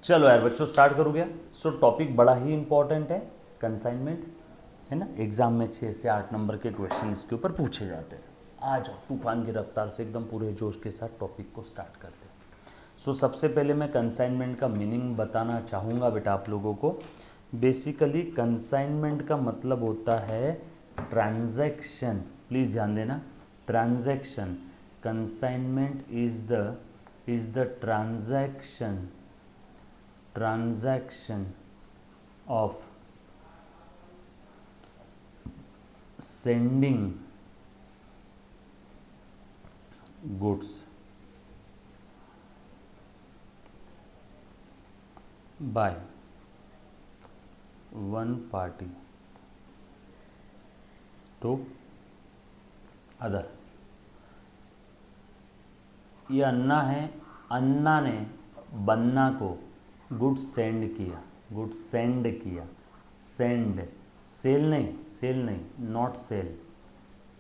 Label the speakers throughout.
Speaker 1: चलो यार बच्चों स्टार्ट करो क्या। सो टॉपिक बड़ा ही इंपॉर्टेंट है, कंसाइनमेंट है ना। एग्जाम में 6 से 8 नंबर के क्वेश्चन इसके ऊपर पूछे जाते हैं। आ जाओ तूफान की रफ्तार से एकदम पूरे जोश के साथ टॉपिक को स्टार्ट करते हैं। सो सबसे पहले मैं कंसाइनमेंट का मीनिंग बताना चाहूँगा बेटा आप लोगों को। बेसिकली कंसाइनमेंट का मतलब होता है ट्रांजैक्शन। प्लीज़ ध्यान देना, transaction. Consignment is the transaction of sending goods by one party to other। ये अन्ना है, अन्ना ने बन्ना को गुड सेंड किया, गुड सेंड किया। सेंड, सेल नहीं, नॉट सेल।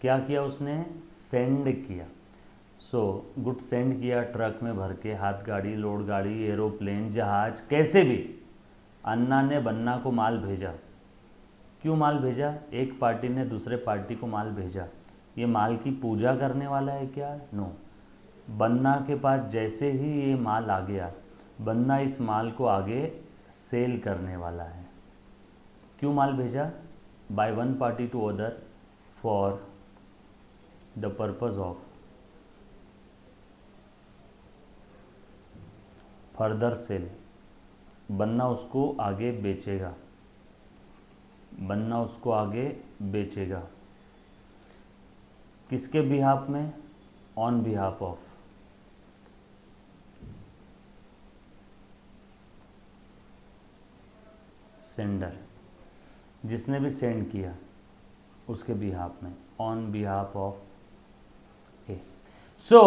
Speaker 1: क्या किया उसने? सेंड किया। सो गुड सेंड किया ट्रक में भर के, हाथ गाड़ी, लोड गाड़ी, एरोप्लेन, जहाज, कैसे भी अन्ना ने बन्ना को माल भेजा। क्यों माल भेजा? एक पार्टी ने दूसरे पार्टी को माल भेजा। ये माल की पूजा करने वाला है क्या? नो। बन्ना के पास जैसे ही ये माल आ गया, बन्ना इस माल को आगे सेल करने वाला है। क्यों माल भेजा? By one party to other for the purpose of further sale. Banna उसको आगे बेचेगा, बन्ना उसको आगे बेचेगा। किसके बिहाफ में? ऑन बिहाफ ऑफ सेंडर, जिसने भी सेंड किया उसके बिहाफ में, ऑन बिहाफ ऑफ ए। सो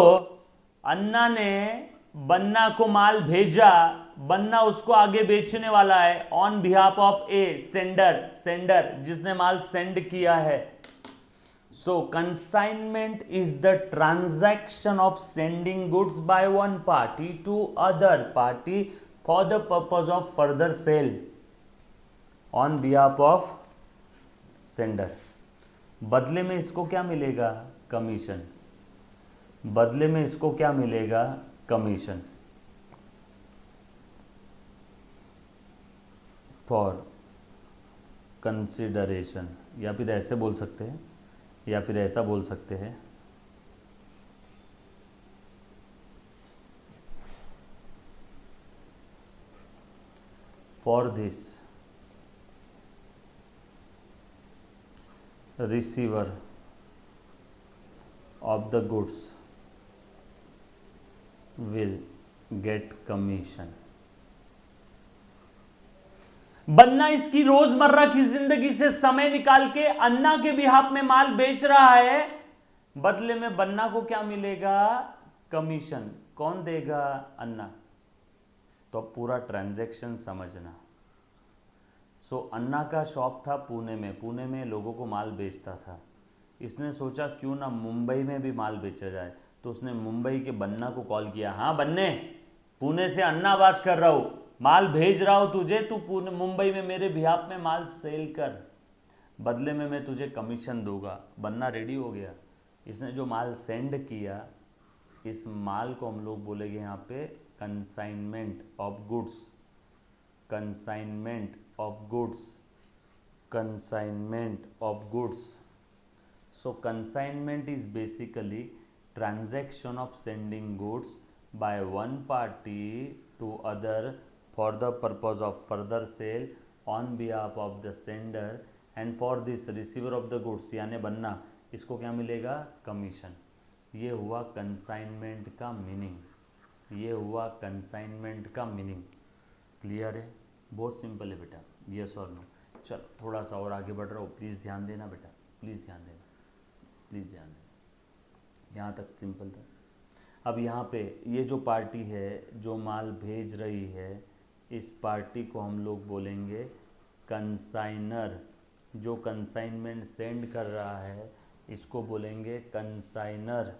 Speaker 1: अन्ना ने बन्ना को माल भेजा, बन्ना उसको आगे बेचने वाला है, on behalf of a, sender, sender जिसने माल सेंड किया है। So consignment is the transaction of sending goods by one party to other party for the purpose of further sale on behalf of sender. बदले में इसको क्या मिलेगा? Commission. बदले में इसको क्या मिलेगा? कमीशन। फॉर कंसिडरेशन, या फिर ऐसे बोल सकते हैं, या फिर ऐसा बोल सकते हैं, for this receiver of the goods will get commission। बन्ना इसकी रोजमर्रा की जिंदगी से समय निकाल के अन्ना के बिहाफ में माल बेच रहा है, बदले में बन्ना को क्या मिलेगा? कमीशन। कौन देगा? अन्ना। तो अब पूरा ट्रांजैक्शन समझना। सो अन्ना का शॉप था पुणे में, पुणे में लोगों को माल बेचता था। इसने सोचा क्यों ना मुंबई में भी माल बेचा जाए, तो उसने मुंबई के बन्ना को कॉल किया। हाँ बन्ने, पुणे से अन्ना बात कर रहा हूँ, माल भेज रहा हूँ तुझे, तू पुणे मुंबई में मेरे बिहाफ में माल सेल कर, बदले में मैं तुझे कमीशन दूंगा। बन्ना रेडी हो गया। इसने जो माल सेंड किया, इस माल को हम लोग बोलेंगे यहाँ पे consignment of goods, consignment of goods, consignment of goods। So consignment is basically transaction of sending goods by one party to other for the purpose of further sale on behalf of the sender, and for this receiver of the goods यानी बन्ना, इसको क्या मिलेगा? Commission. ये हुआ consignment का meaning, ये हुआ consignment का मीनिंग। क्लियर है? बहुत सिंपल है बेटा, यस और नो। चल थोड़ा सा और आगे बढ़ रहा हूँ, प्लीज़ ध्यान देना बेटा, प्लीज़ ध्यान देना, प्लीज़ ध्यान देना। यहाँ तक सिंपल था। अब यहाँ पे ये जो पार्टी है जो माल भेज रही है, इस पार्टी को हम लोग बोलेंगे कंसाइनर। जो कंसाइनमेंट सेंड कर रहा है इसको बोलेंगे कंसाइनर।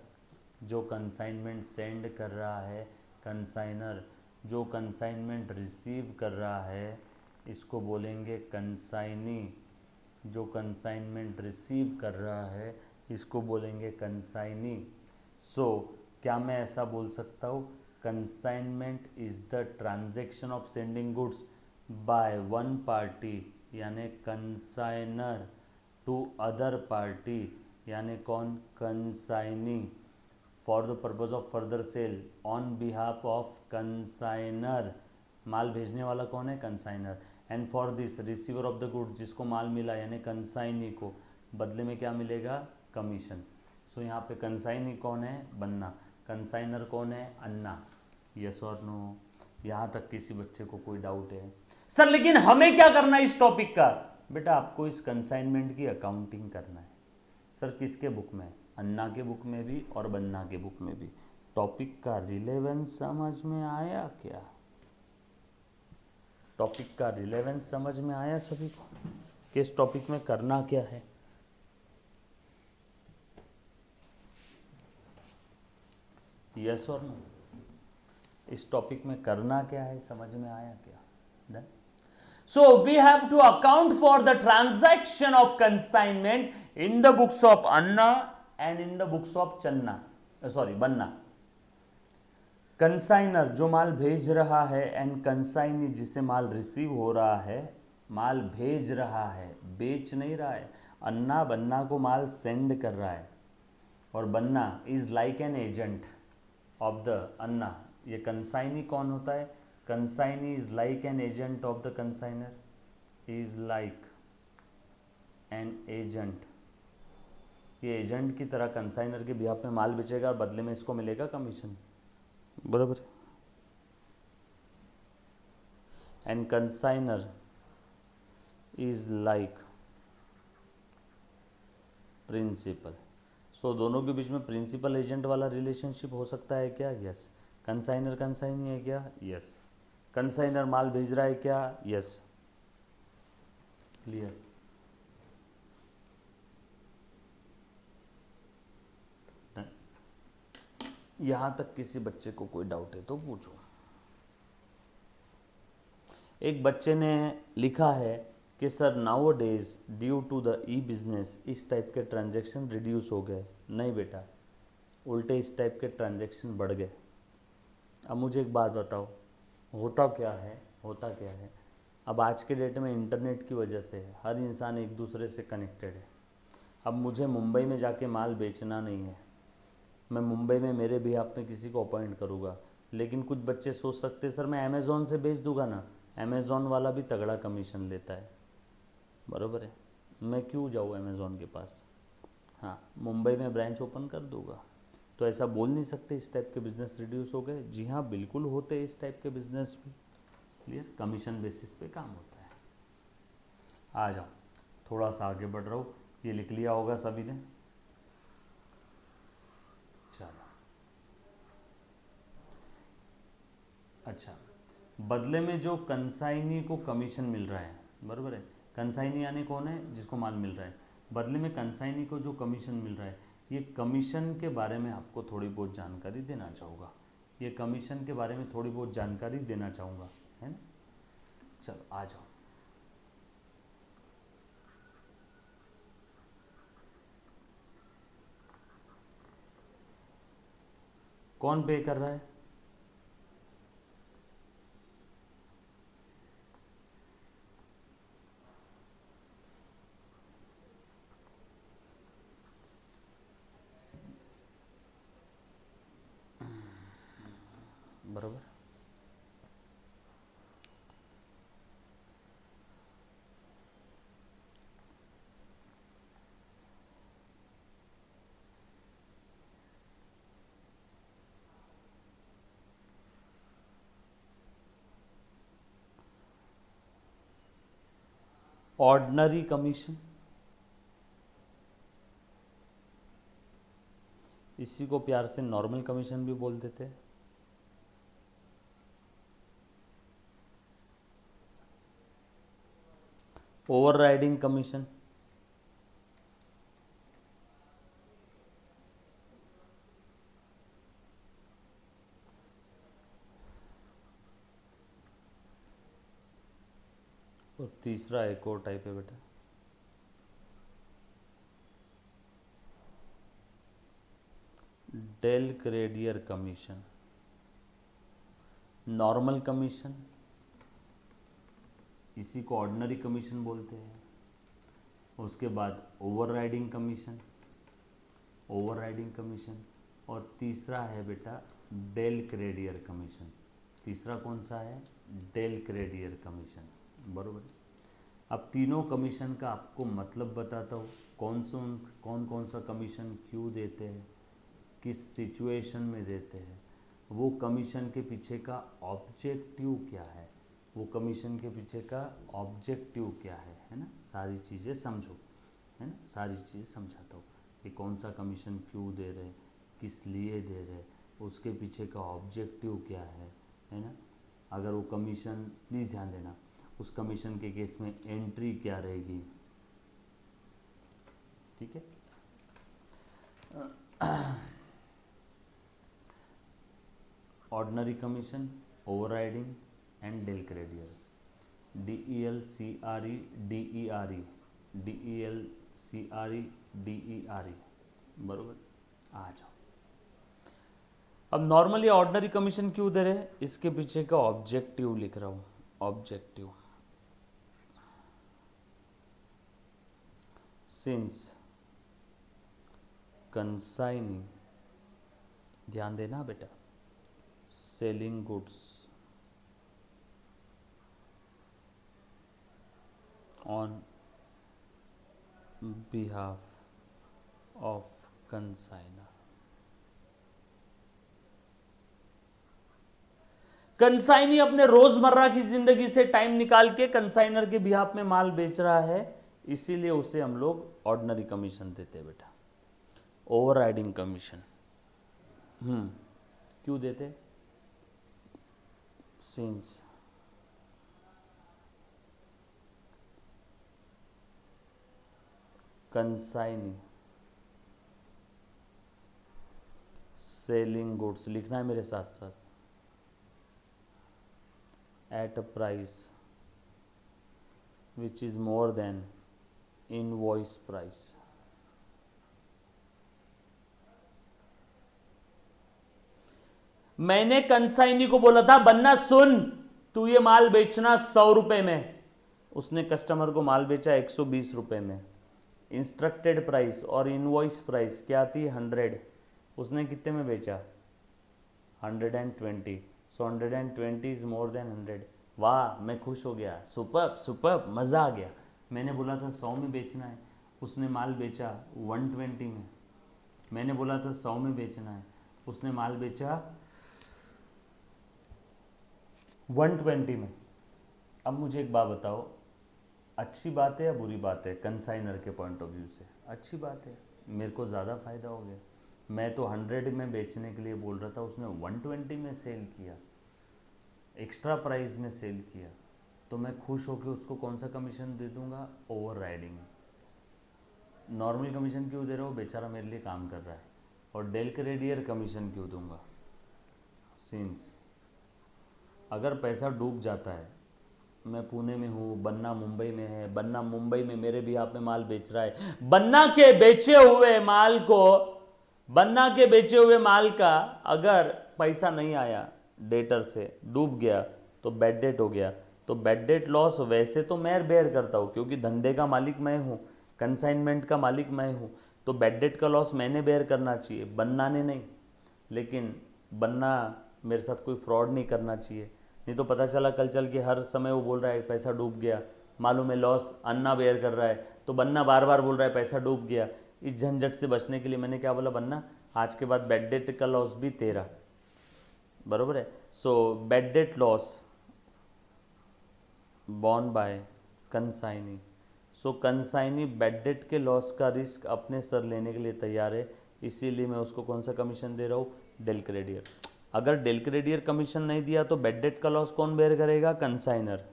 Speaker 1: जो कंसाइनमेंट सेंड कर रहा है कंसाइनर। जो कंसाइनमेंट रिसीव कर रहा है इसको बोलेंगे कंसाइनी। जो कंसाइनमेंट रिसीव कर रहा है इसको बोलेंगे कंसाइनी। सो क्या मैं ऐसा बोल सकता हूँ, consignment is the transaction of sending goods by one party यानी कंसाइनर टू अदर पार्टी यानी कौन, consignee, for the purpose of further sale on behalf of consignor. माल भेजने वाला कौन है, consignor. And for this receiver of the goods, जिसको माल मिला यानी कंसाइनी को, बदले में क्या मिलेगा, कमीशन। सो यहाँ पे कंसाइनी कौन है, बन्ना, कंसाइनर कौन है, अन्ना। यस और नो, यहाँ तक किसी बच्चे को कोई डाउट है? सर लेकिन हमें क्या करना है इस टॉपिक का? बेटा आपको इस कंसाइनमेंट की अकाउंटिंग करना है। सर किसके बुक में, अन्ना के बुक में भी और बन्ना के बुक में भी। टॉपिक का रिलेवेंस समझ में आया क्या? टॉपिक का रिलेवेंस समझ में आया सभी को कि इस टॉपिक में करना क्या है? यस और नो, इस टॉपिक में करना क्या है, समझ में आया क्या? Done? So we have to account for the transaction of consignment in the books of Anna and in the books of Channa, sorry Banna। Consignor जो माल भेज रहा है एंड कंसाइनी जिसे माल रिसीव हो रहा है, माल भेज रहा है, बेच नहीं रहा है। अन्ना बन्ना को माल सेंड कर रहा है और Banna is like an agent of the Anna. ये कंसाइनी कौन होता है, consignee is like an agent of the consignor, is like an agent. ये एजेंट की तरह कंसाइनर के बिहाफ में माल बेचेगा और बदले में इसको मिलेगा कमीशन, बराबर। And consignor is like principal. So दोनों के बीच में प्रिंसिपल एजेंट वाला रिलेशनशिप हो सकता है क्या? यस। कंसाइनर कंसाइनी है क्या? यस। कंसाइनर माल भेज रहा है क्या? यस। क्लियर? यहां तक किसी बच्चे को कोई डाउट है तो पूछो। एक बच्चे ने लिखा है कि sir now days due to the e business इस टाइप के ट्रांजैक्शन रिड्यूस हो गए। नहीं बेटा, उल्टे इस टाइप के ट्रांजैक्शन बढ़ गए। अब मुझे एक बात बताओ, होता क्या है, होता क्या है? अब आज के डेट में इंटरनेट की वजह से हर इंसान एक दूसरे से कनेक्टेड है। अब मुझे मुंबई में जाके माल बेचना नहीं है, मैं मुंबई में मेरे बिहाफ में किसी को अपॉइंट करूँगा। लेकिन कुछ बच्चे सोच सकते सर मैं अमेज़ॉन से बेच दूंगा ना, अमेज़ॉन वाला भी तगड़ा कमीशन लेता है, बराबर है, मैं क्यों जाऊँ अमेज़ॉन के पास? हाँ, मुंबई में ब्रांच ओपन कर दूंगा। तो ऐसा बोल नहीं सकते इस टाइप के बिज़नेस रिड्यूस हो गए। जी हाँ, बिल्कुल होते इस टाइप के बिज़नेस भी। क्लियर? कमीशन बेसिस पे काम होता है। आ जाओ, थोड़ा सा आगे बढ़ रहा हूँ। ये लिख लिया होगा सभी ने? चलो, अच्छा, बदले में जो कंसाइनी को कमीशन मिल रहा है, बराबर है, कंसाइनी यानी कौन है, जिसको माल मिल रहा है, बदले में कंसाइनी को जो कमीशन मिल रहा है, ये कमीशन के बारे में आपको थोड़ी बहुत जानकारी देना चाहूँगा। ये कमीशन के बारे में थोड़ी बहुत जानकारी देना चाहूँगा, है ना? चलो आ जाओ। कौन पे कर रहा है? बराबर। ऑर्डिनरी कमीशन, इसी को प्यार से नॉर्मल कमीशन भी बोल देते हैं। ओवरराइडिंग कमीशन, और तीसरा एक और टाइप है बेटा, डेल क्रेडियर कमीशन। नॉर्मल कमीशन, इसी को ऑर्डिनरी कमीशन बोलते हैं। उसके बाद ओवरराइडिंग कमीशन, ओवरराइडिंग कमीशन, और तीसरा है बेटा डेल क्रेडियर कमीशन। तीसरा कौन सा है? डेल क्रेडियर कमीशन, बरोबर। अब तीनों कमीशन का आपको मतलब बताता हूँ, कौन कौन सा कमीशन क्यों देते हैं, किस सिचुएशन में देते हैं, वो कमीशन के पीछे का ऑब्जेक्टिव क्या है, वो कमीशन के पीछे का ऑब्जेक्टिव क्या है ना। सारी चीज़ें समझो, है ना, सारी चीज़ें समझाता हूँ कि कौन सा कमीशन क्यों दे रहे, किस लिए दे रहे, उसके पीछे का ऑब्जेक्टिव क्या है ना। अगर वो कमीशन, प्लीज़ ध्यान देना, उस कमीशन के केस में एंट्री क्या रहेगी, ठीक है। Ordinary commission, overriding and del DELCRE DERE, DELCRE DERE, बरोबर। आ जाओ। अब नॉर्मली ऑर्डिनरी कमीशन क्यों दे रहे हैं, इसके पीछे का ऑब्जेक्टिव लिख रहा हूँ, ऑब्जेक्टिव। सिंस कंसाइनी, ध्यान देना बेटा, selling goods on behalf of consignor. Consignee अपने रोजमर्रा की जिंदगी से टाइम निकाल के कंसाइनर के बिहाफ में माल बेच रहा है, इसीलिए उसे हम लोग ऑर्डिनरी कमीशन देते हैं बेटा। ओवरराइडिंग कमीशन क्यों देते? सिंस कंसाइनी सेलिंग गुड्स, लिखना है मेरे साथ साथ, at a price which is more than invoice price। मैंने कंसाइनी को बोला था, बन्ना सुन, तू ये माल बेचना 100 रुपए में, उसने कस्टमर को माल बेचा 120 रुपए में। इंस्ट्रक्टेड प्राइस और इनवॉइस प्राइस क्या थी? 100, उसने कितने में बेचा? 120। सो 120 इज मोर देन 100। वाह, मैं खुश हो गया, सुपर सुपर, मज़ा आ गया। मैंने बोला था 100 में बेचना है, उसने माल बेचा 120 में। मैंने बोला था 100 में बेचना है, उसने माल बेचा 120 में। अब मुझे एक बात बताओ, अच्छी बात है या बुरी बात है? कंसाइनर के पॉइंट ऑफ व्यू से अच्छी बात है, मेरे को ज़्यादा फ़ायदा हो गया। मैं तो 100 में बेचने के लिए बोल रहा था, उसने 120 में सेल किया, एक्स्ट्रा प्राइस में सेल किया, तो मैं खुश होकर उसको कौन सा कमीशन दे दूंगा? Over riding. नॉर्मल कमीशन क्यों दे रहा हो? बेचारा मेरे लिए काम कर रहा है। और डेल क्रेडियर कमीशन क्यों दूंगा? सिंस अगर पैसा डूब जाता है, मैं पुणे में हूँ, बन्ना मुंबई में है, बन्ना मुंबई में मेरे भी आप में माल बेच रहा है, बन्ना के बेचे हुए माल को, बन्ना के बेचे हुए माल का अगर पैसा नहीं आया, डेटर से डूब गया, तो बैड डेट हो गया। तो बैड डेट लॉस वैसे तो मैं बेयर करता हूँ, क्योंकि धंधे का मालिक मैं हूँ, कंसाइनमेंट का मालिक मैं हूँ, तो बैड डेट का लॉस मैंने बेयर करना चाहिए, बन्ना ने नहीं। लेकिन बन्ना मेरे साथ कोई फ्रॉड नहीं करना चाहिए, नहीं तो पता चला कल चल के हर समय वो बोल रहा है पैसा डूब गया, मालूम है लॉस अन्ना बेयर कर रहा है, तो बन्ना बार बार बोल रहा है पैसा डूब गया। इस झंझट से बचने के लिए मैंने क्या बोला, बन्ना आज के बाद बैड डेट का लॉस भी तेरा, बरोबर है। So bad debt loss born bye consignee. सो कंसाइनी बैड डेट के लॉस का रिस्क अपने सर लेने के लिए तैयार है, इसीलिए मैं उसको कौन सा कमीशन दे रहा हूँ? डेल क्रेडियर। अगर डेल क्रेडियर कमीशन नहीं दिया तो बैड डेट का लॉस कौन बेयर करेगा? कंसाइनर,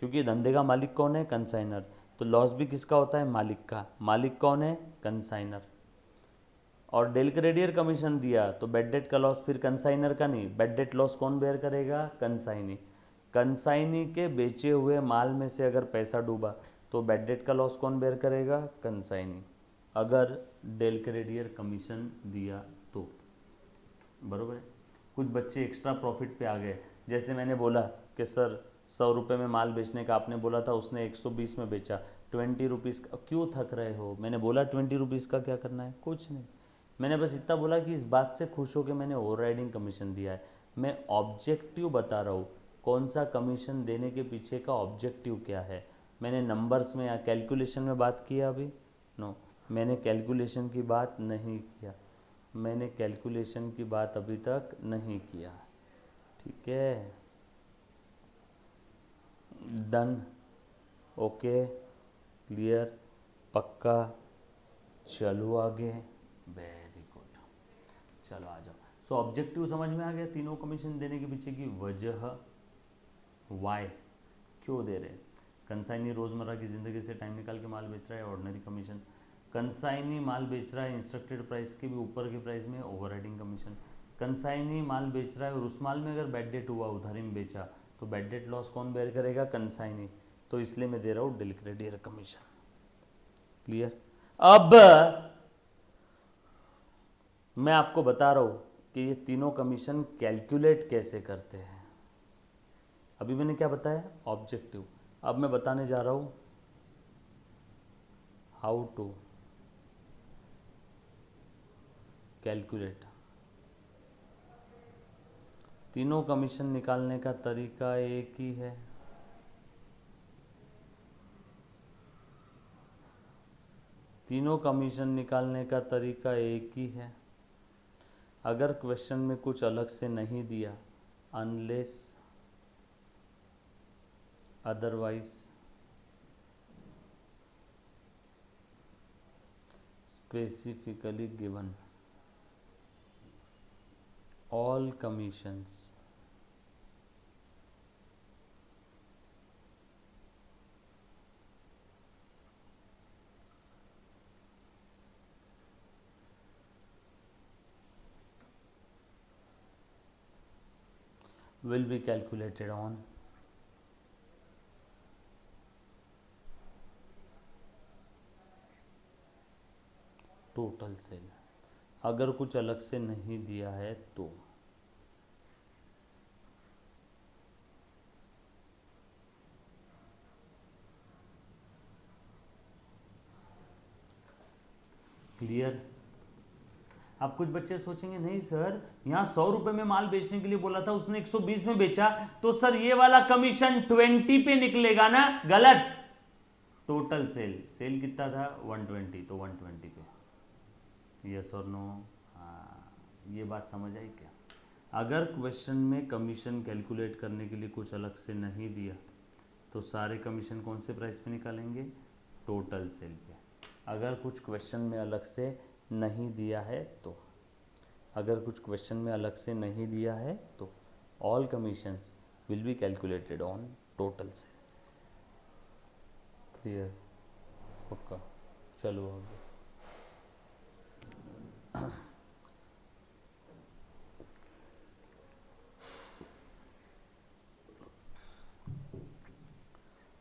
Speaker 1: क्योंकि धंधे का मालिक कौन है? कंसाइनर। तो लॉस भी किसका होता है? मालिक का। मालिक कौन है? कंसाइनर। और डेल क्रेडियर कमीशन दिया तो बैड डेट का लॉस फिर कंसाइनर का नहीं, बैड डेट लॉस कौन बेयर करेगा? कंसाइनी। कंसाइनी के बेचे हुए माल में से अगर पैसा डूबा तो बैड डेट का लॉस कौन बेयर करेगा? कंसाइनी। अगर डेल क्रेडियर कमीशन दिया तो, बरोबर है। कुछ बच्चे एक्स्ट्रा प्रॉफिट पे आ गए, जैसे मैंने बोला कि सर 100 रुपये में माल बेचने का आपने बोला था, उसने 120 में बेचा, 20 रुपीज़ का। क्यों थक रहे हो? मैंने बोला 20 रुपीज़ का क्या करना है? कुछ नहीं, मैंने बस इतना बोला कि इस बात से खुश हो कि मैंने ओवर राइडिंग कमीशन दिया है। मैं ऑब्जेक्टिव बता रहा हूँ, कौन सा कमीशन देने के पीछे का ऑब्जेक्टिव क्या है। मैंने नंबर्स में या कैलकुलेशन में बात किया अभी? नो, मैंने कैलकुलेशन की बात नहीं किया, मैंने कैलकुलेशन की बात अभी तक नहीं किया, ठीक है। डन, ओके, क्लियर, पक्का, चलो आगे, वेरी गुड, चलो आ जाओ। सो ऑब्जेक्टिव समझ में आ गया, तीनों कमीशन देने के पीछे की वजह, वाई, क्यों दे रहे हैं। कंसाइनी रोज़मर्रा की ज़िंदगी से टाइम निकाल के माल बेच रहा है, ऑर्डिनरी कमीशन। कंसाइनी माल बेच रहा है इंस्ट्रक्टेड प्राइस के भी ऊपर के प्राइस में, ओवर राइडिंग कमीशन। कंसाइनी माल बेच रहा है और उस माल में अगर बैड डेट हुआ, उधारी में बेचा, तो बैड डेट लॉस कौन बेयर करेगा? कंसाइनी। तो इसलिए मैं दे रहा हूँ डेल क्रेडियर कमीशन, क्लियर। अब मैं आपको बता रहा हूँ कि ये तीनों कमीशन कैलकुलेट कैसे करते हैं। अभी मैंने क्या बताया? ऑब्जेक्टिव। अब मैं बताने जा रहा हूँ हाउ टू कैलकुलेट। तीनों कमीशन निकालने का तरीका एक ही है, तीनों कमीशन निकालने का तरीका एक ही है। अगर क्वेश्चन में कुछ अलग से नहीं दिया, unless otherwise specifically given, all commissions will be calculated on total sale. अगर कुछ अलग से नहीं दिया है तो। क्लियर। अब कुछ बच्चे सोचेंगे नहीं सर, यहाँ 100 रुपए में माल बेचने के लिए बोला था, उसने 120 में बेचा, तो सर ये वाला कमीशन 20 पे निकलेगा ना? गलत। टोटल सेल, सेल कितना था? 120, तो 120 पे। यस और नो? हाँ, ये बात समझ आई क्या? अगर क्वेश्चन में कमीशन कैलकुलेट करने के लिए कुछ अलग से नहीं दिया, तो सारे कमीशन कौन से प्राइस पे निकालेंगे? टोटल सेल पे। अगर कुछ क्वेश्चन में अलग से नहीं दिया है तो, अगर कुछ क्वेश्चन में अलग से नहीं दिया है तो all commissions will be calculated on total sale. Clear, पक्का, चलो आगे।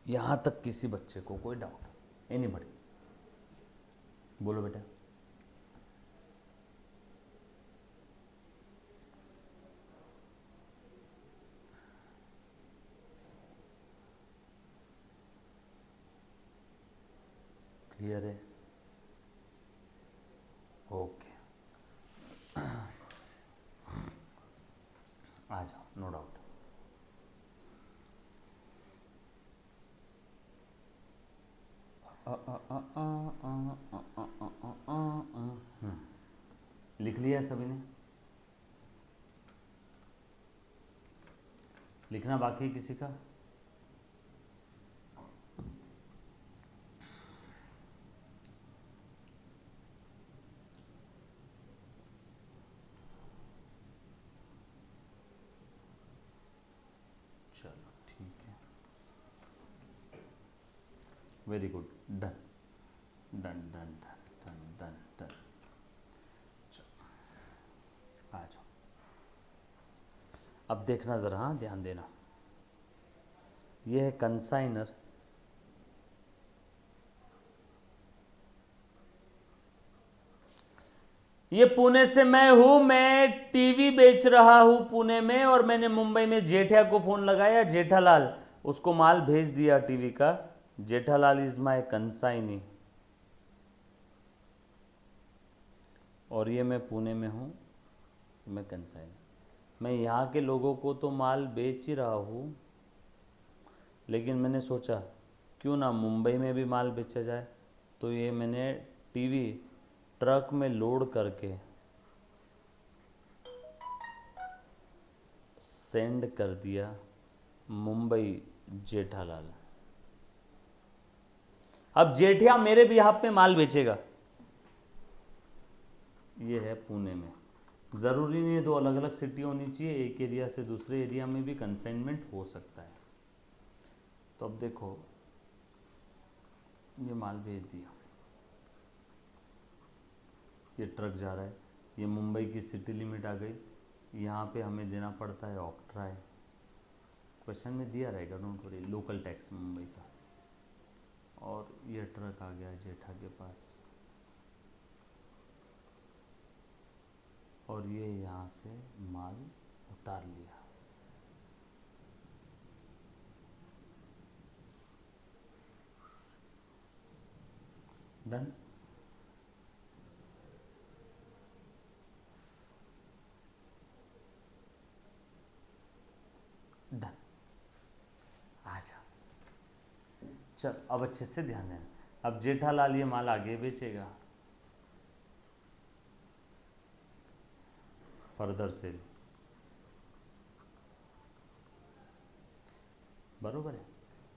Speaker 1: यहाँ तक किसी बच्चे को कोई डाउट? एनीबॉडी? बोलो बेटा। क्लियर है? ओके, आ जाओ, नो डाउट। लिख लिया सभी ने? लिखना बाकी है किसी का? चलो ठीक है, very good, done done done done done done done. चलो आ जाओ, अब देखना ज़रा, हाँ ध्यान देना। ये है कंसाइनर, ये पुणे से मैं हूं, मैं टीवी बेच रहा हूं पुणे में, और मैंने मुंबई में जेठिया को फोन लगाया, जेठालाल, उसको माल भेज दिया टीवी का। Jethalal is my consignee. और ये मैं पुणे में हूँ, मैं कंसाइन, मैं यहाँ के लोगों को तो माल बेच ही रहा हूँ, लेकिन मैंने सोचा क्यों ना मुंबई में भी माल बेचा जाए। तो ये मैंने टीवी ट्रक में लोड करके सेंड कर दिया मुंबई जेठालाल। अब जेठिया मेरे बिहाफ पे माल बेचेगा। ये है पुणे में। ज़रूरी नहीं है दो अलग अलग सिटी होनी चाहिए, एक एरिया से दूसरे एरिया में भी कंसाइनमेंट हो सकता है। तो अब देखो, ये माल भेज दिया, ये ट्रक जा रहा है, ये मुंबई की सिटी लिमिट आ गई, यहाँ पे हमें देना पड़ता है ऑक्ट्राय, क्वेश्चन में दिया रहेगा, don't worry, local tax Mumbai का। और ये ट्रक आ गया जेठा के पास, और ये यहाँ से माल उतार लिया। डन। डन। आ जा, चल अब अच्छे से ध्यान देना। अब जेठालाल ये माल आगे बेचेगा, फर्दर सेल, बरोबर है।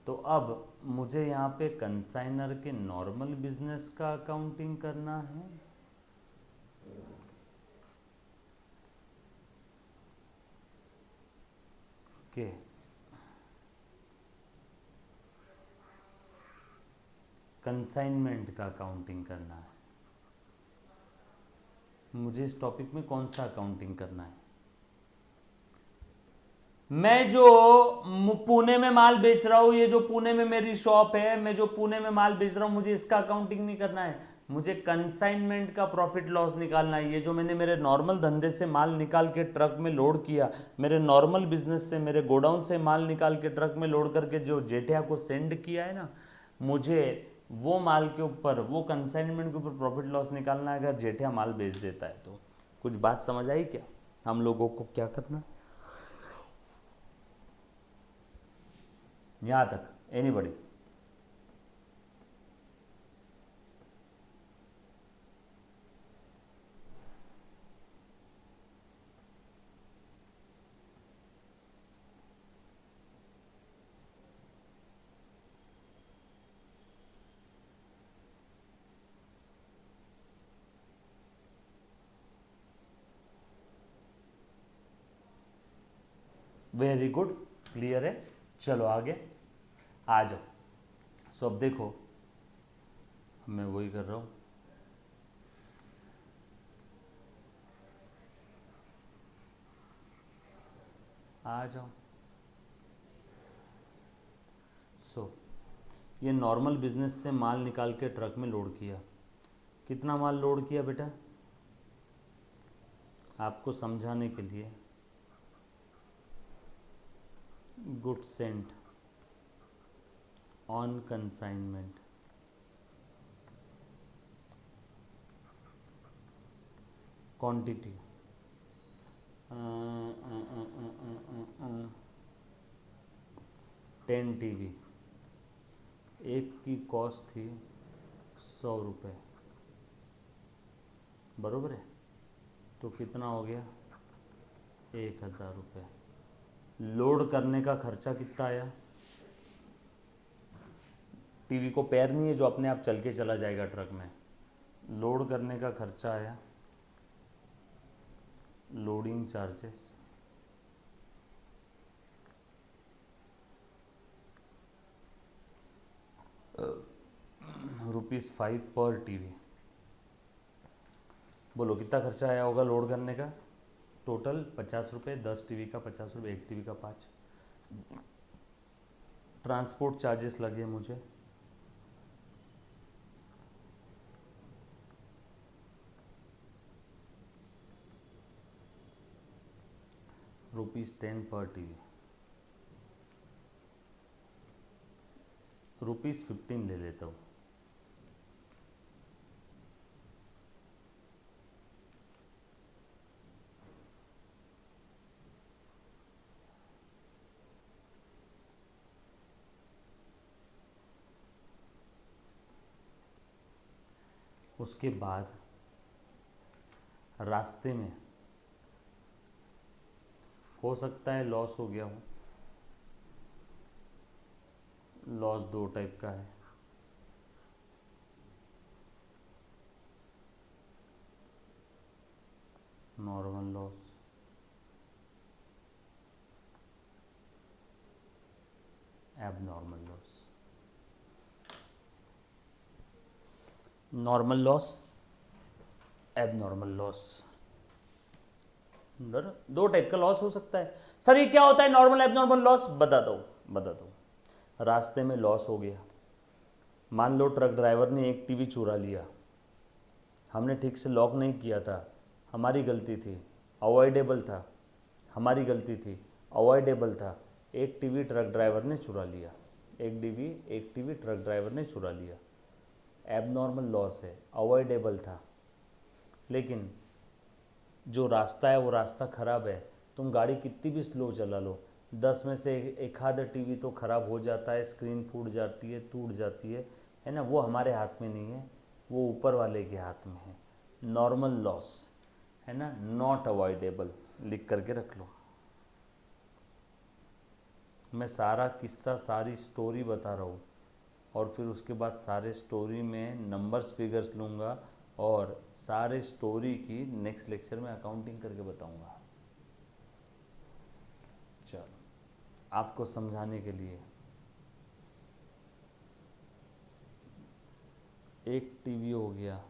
Speaker 1: तो अब मुझे यहाँ पे कंसाइनर के नॉर्मल बिजनेस का अकाउंटिंग करना है, के कंसाइनमेंट का अकाउंटिंग करना है। मुझे इस टॉपिक में कौन सा अकाउंटिंग करना है? मैं जो पुणे में माल बेच रहा हूँ, ये जो पुणे में मेरी शॉप है, मैं जो पुणे में माल बेच रहा हूँ, मुझे इसका अकाउंटिंग नहीं करना है, मुझे कंसाइनमेंट का प्रॉफिट लॉस निकालना है। ये जो मैंने मेरे नॉर्मल धंधे से माल निकाल के ट्रक में लोड किया, मेरे नॉर्मल बिजनेस से, मेरे गोडाउन से माल निकाल के ट्रक में लोड करके जो जेठिया को सेंड किया है ना, मुझे वो माल के ऊपर, वो कंसाइनमेंट के ऊपर प्रॉफिट लॉस निकालना है। अगर जेठिया माल बेच देता है तो कुछ बात समझ आई क्या? हम लोगों को क्या करना है यहाँ तक? एनीबॉडी? वेरी गुड, क्लियर है। चलो आगे आ जाओ। सो अब देखो, मैं वही कर रहा हूँ, आ जाओ। सो ये नॉर्मल बिजनेस से माल निकाल के ट्रक में लोड किया। कितना माल लोड किया बेटा? आपको समझाने के लिए, good Saint on consignment, quantity 10 TV, एक की कॉस्ट थी 100 रुपये, बरोबर है? तो कितना हो गया? 1000 रुपये। लोड करने का खर्चा कितना आया? टीवी को पैर नहीं है जो अपने आप चल के चला जाएगा ट्रक में, लोड करने का खर्चा आया, लोडिंग चार्जेस, ₹5 पर टीवी। बोलो कितना खर्चा आया होगा लोड करने का? टोटल 50 रुपये, 10 टीवी का 50 रुपये, एक टीवी का 5, ट्रांसपोर्ट चार्जेस लगे मुझे ₹10 पर टीवी, ₹15 ले लेता हूँ। उसके बाद रास्ते में हो सकता है लॉस हो गया हो। लॉस दो टाइप का है, normal loss, abnormal loss. Normal loss, abnormal loss, दो टाइप का लॉस हो सकता है। सर ये क्या होता है नॉर्मल एबनॉर्मल लॉस? बताता हूँ। रास्ते में लॉस हो गया, मान लो ट्रक ड्राइवर ने एक टीवी चुरा लिया, हमने ठीक से लॉक नहीं किया था, हमारी गलती थी, अवॉइडेबल था, हमारी गलती थी, अवॉइडेबल था। एक टीवी ट्रक ड्राइवर ने चुरा लिया, एक टीवी ट्रक ड्राइवर ने चुरा लिया। एबनॉर्मल लॉस है, अवॉइडेबल था, लेकिन जो रास्ता है वो रास्ता ख़राब है। तुम गाड़ी कितनी भी स्लो चला लो, 10 में से एक आध टीवी तो ख़राब हो जाता है, स्क्रीन फूट जाती है, टूट जाती है ना। वो हमारे हाथ में नहीं है, वो ऊपर वाले के हाथ में है। नॉर्मल लॉस है ना, नॉट अवॉइडेबल, लिख करके रख लो। मैं सारा किस्सा, सारी स्टोरी बता रहा हूँ और फिर उसके बाद सारे स्टोरी में नंबर्स फिगर्स लूँगा और सारे स्टोरी की नेक्स्ट लेक्चर में अकाउंटिंग करके बताऊँगा। चलो, आपको समझाने के लिए एक टीवी हो गया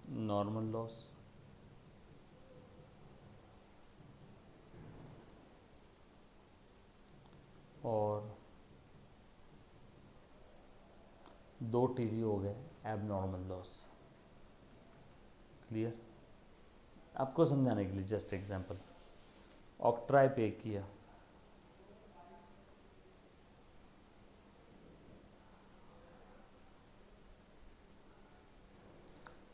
Speaker 1: नॉर्मल लॉस, और 2 टीवी हो गए एबनॉर्मल लॉस। क्लियर? आपको समझाने के लिए जस्ट एग्जांपल। ऑक्ट्राई पे किया,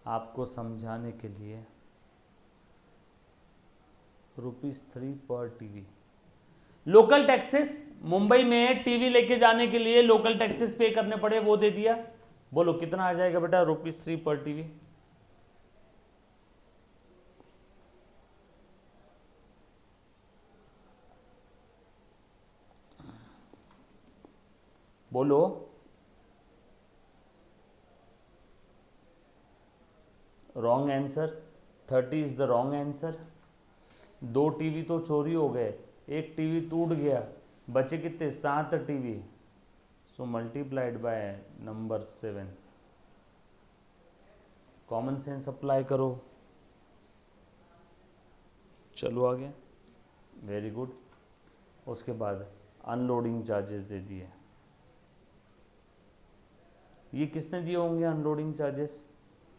Speaker 1: आपको समझाने के लिए ₹3 पर टीवी। लोकल टैक्सेस, मुंबई में टीवी लेके जाने के लिए लोकल टैक्सेस पे करने पड़े, वो दे दिया। बोलो कितना आ जाएगा बेटा ₹3 पर टीवी? बोलो। Wrong answer, 30 is the wrong answer. 2 TV तो चोरी हो गए, एक टीवी टूट गया, बचे कितने? 7 TV. So multiplied by number 7। Common sense apply करो। चलो आगे, वेरी गुड। उसके बाद अनलोडिंग चार्जेस दे दिए। ये किसने दिए होंगे अनलोडिंग चार्जेस?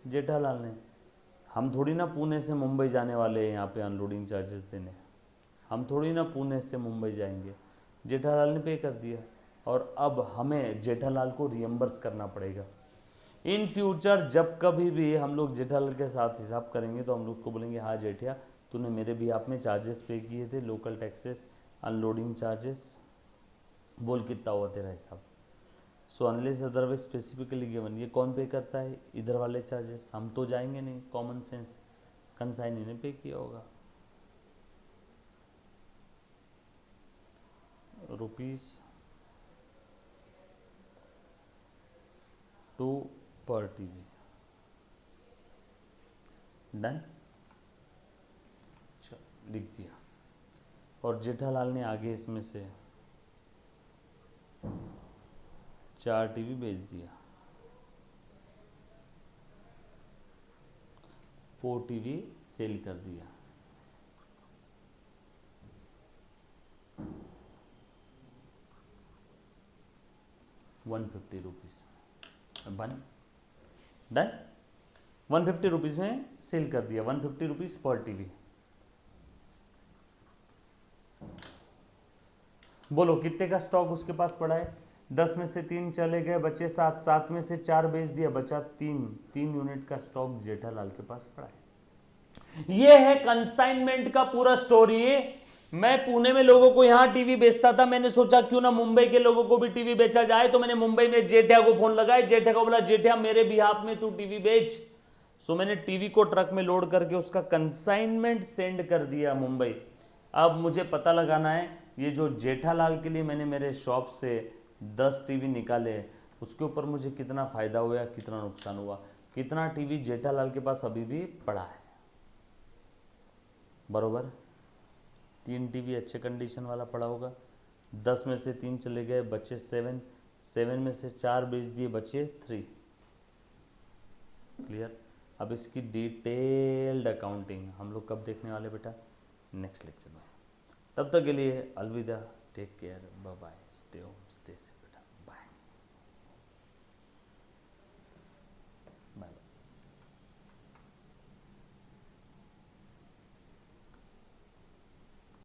Speaker 1: जेठालाल ने। हम थोड़ी ना पुणे से मुंबई जाने वाले हैं यहाँ पे अनलोडिंग चार्जेस देने, हम थोड़ी ना पुणे से मुंबई जाएंगे। जेठालाल ने पे कर दिया और अब हमें जेठालाल को रियम्बर्स करना पड़ेगा। इन फ्यूचर जब कभी भी हम लोग जेठालाल के साथ हिसाब करेंगे तो हम लोग को बोलेंगे हाँ जेठिया, तूने मेरे भी आप में चार्जेस पे किए थे, लोकल टैक्सेस, अनलोडिंग चार्जेस, बोल कितना हुआ तेरा हिसाब। So unless otherwise specifically given, ये कौन पे करता है? इधर वाले चार्जेस। हम तो जाएंगे नहीं, कॉमन सेंस, कंसाइनी ने पे किया होगा। ₹2 पर टीवी। डन, लिख दिया। और जेठालाल ने आगे इसमें से 4 टीवी बेच दिया, 4 टीवी सेल कर दिया। 150 रुपीज़ बन डन। 150 रुपीज़ में सेल कर दिया, 150 रुपीज़ पर टीवी। बोलो कितने का स्टॉक उसके पास पड़ा है? 10 में से 3 चले गए, बचे 7, 7 में से 4 बेच दिया, बचा 3 यूनिट का स्टॉक जेठालाल के पास पड़ा है। ये है कंसाइनमेंट का पूरा स्टोरी। मैं पुणे में लोगों को यहां टीवी बेचता था, मैंने सोचा क्यों ना मुंबई के लोगों को भी टीवी बेचा जाए, तो मैंने मुंबई में जेठिया को फोन लगाया, जेठिया को बोला जेठिया मेरे बिहाफ में तू टीवी बेच। सो मैंने टीवी को ट्रक में लोड करके उसका कंसाइनमेंट सेंड कर दिया मुंबई। अब मुझे पता लगाना है ये जो जेठालाल के लिए मैंने मेरे शॉप से 10 टीवी निकाले, उसके ऊपर मुझे कितना फ़ायदा हुआ, कितना नुकसान हुआ, कितना टीवी जेठालाल के पास अभी भी पड़ा है। बरोबर 3 टीवी अच्छे कंडीशन वाला पड़ा होगा, 10 में से 3 चले गए, बचे 7, 7 में से 4 बेच दिए, बचे 3। क्लियर? अब इसकी डिटेल्ड अकाउंटिंग हम लोग कब देखने वाले बेटा? नेक्स्ट लेक्चर में। तब तक के लिए अलविदा, take care, bye bye, stay home, stay safe.